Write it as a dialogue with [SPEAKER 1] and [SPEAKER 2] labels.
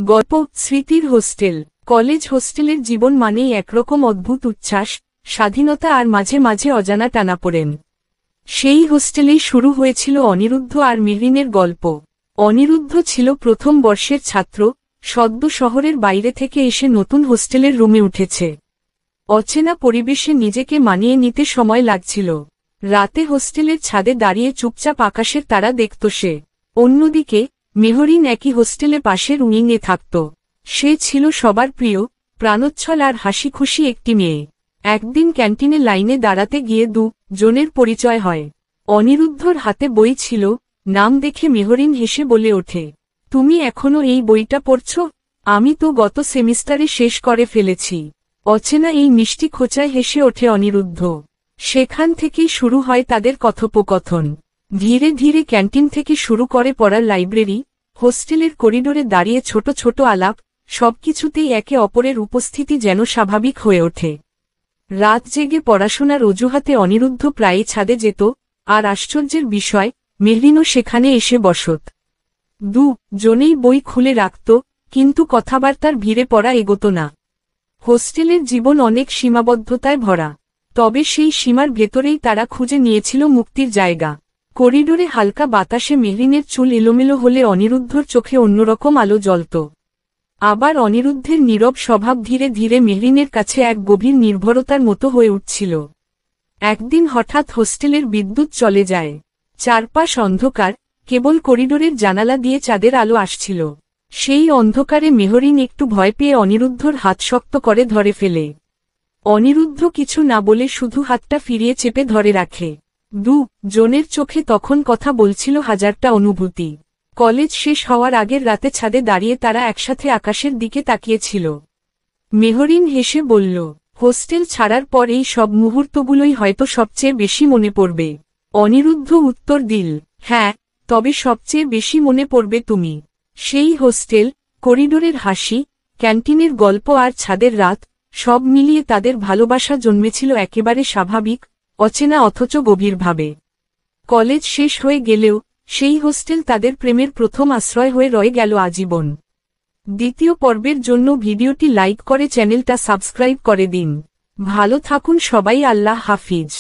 [SPEAKER 1] গল্প স্মৃতির hostel. College হোস্টেলের জীবন মানেই একরকম অদ্ভুত উচ্ছ্বাস, স্বাধীনতা আর মাঝে মাঝে অজানা টানাপোড়েন। সেই হোস্টেলেই শুরু হয়েছিল অনিরুদ্ধ আর মেহরিনের গল্প। অনিরুদ্ধ ছিল প্রথম বর্ষের ছাত্র, সদ্য শহরের বাইরে থেকে এসে নতুন হোস্টেলের রুমে উঠেছে। অচেনা পরিবেশে নিজেকে মানিয়ে নিতে সময় লাগছিল। রাতে হোস্টেলের ছাদে দাঁড়িয়ে চুপচাপ আকাশের তারা দেখত সে। অন্যদিকে মেহরিন একই হোস্টেলে পাশের উইংয়ে থাকত। সে ছিল সবার প্রিয়, প্রাণোচ্ছল আর হাসিখুশি একটি মেয়ে। একদিন ক্যান্টিনে লাইনে দাঁড়াতে গিয়ে জনের পরিচয় হয়। অনিরুদ্ধর হাতে বই ছিল, নাম দেখে মেহরিন হেসে বলে ওঠে, তুমি এখনো এই বইটা পড়ছ? আমি তো গত সেমিস্টারে শেষ করে ফেলেছি। অচেনা এই মিষ্টি খোঁচায় হেসে ওঠে অনিরুদ্ধ। সেখান থেকেই শুরু হয় তাদের কথোপকথন। ধীরে ধীরে ক্যান্টিন থেকে শুরু করে পড়ার লাইব্রেরি, হোস্টেলের করিডোরে দাঁড়িয়ে ছোট ছোট আলাপ, সবকিছুতেই একে অপরের উপস্থিতি যেন স্বাভাবিক হয়ে ওঠে। রাত জেগে পড়াশোনার অজুহাতে অনিরুদ্ধ প্রায়ই ছাদে যেত, আর আশ্চর্যের বিষয়, মেহরিনও সেখানে এসে বসত। জনেই বই খুলে রাখত, কিন্তু কথাবার্তার ভিড়ে পড়া এগোত না। হোস্টেলের জীবন অনেক সীমাবদ্ধতায় ভরা, তবে সেই সীমার ভেতরেই তারা খুঁজে নিয়েছিল মুক্তির জায়গা। করিডোরে হালকা বাতাসে মেহরিনের চুল এলোমেলো হলে অনিরুদ্ধর চোখে অন্যরকম আলো জ্বলত। আবার অনিরুদ্ধের নীরব স্বভাব ধীরে ধীরে মেহরিনের কাছে এক গভীর নির্ভরতার মতো হয়ে উঠছিল। একদিন হঠাৎ হোস্টেলের বিদ্যুৎ চলে যায়। চারপাশ অন্ধকার, কেবল করিডোরের জানালা দিয়ে চাঁদের আলো আসছিল। সেই অন্ধকারে মেহরিন একটু ভয় পেয়ে অনিরুদ্ধর হাত শক্ত করে ধরে ফেলে। অনিরুদ্ধ কিছু না বলে শুধু হাতটা ফিরিয়ে চেপে ধরে রাখে। জনের চোখে তখন কথা বলছিল হাজারটা অনুভূতি। কলেজ শেষ হওয়ার আগের রাতে ছাদে দাঁড়িয়ে তারা একসাথে আকাশের দিকে তাকিয়েছিল। মেহরিন হেসে বলল, হোস্টেল ছাড়ার পর এই সব মুহূর্তগুলোই হয়তো সবচেয়ে বেশি মনে পড়বে। অনিরুদ্ধ উত্তর দিল, হ্যাঁ, তবে সবচেয়ে বেশি মনে পড়বে তুমি। সেই হোস্টেল, করিডোরের হাসি, ক্যান্টিনের গল্প আর ছাদের রাত, সব মিলিয়ে তাদের ভালোবাসা জন্মেছিল একেবারে স্বাভাবিক, অচেনা অথচ গভীরভাবে। কলেজ শেষ হয়ে গেলেও সেই হোস্টেল তাদের প্রেমের প্রথম আশ্রয় হয়ে রয়ে গেল আজীবন। দ্বিতীয় পর্বের জন্য ভিডিওটি লাইক করে চ্যানেলটা সাবস্ক্রাইব করে দিন। ভালো থাকুন সবাই, আল্লাহ হাফিজ।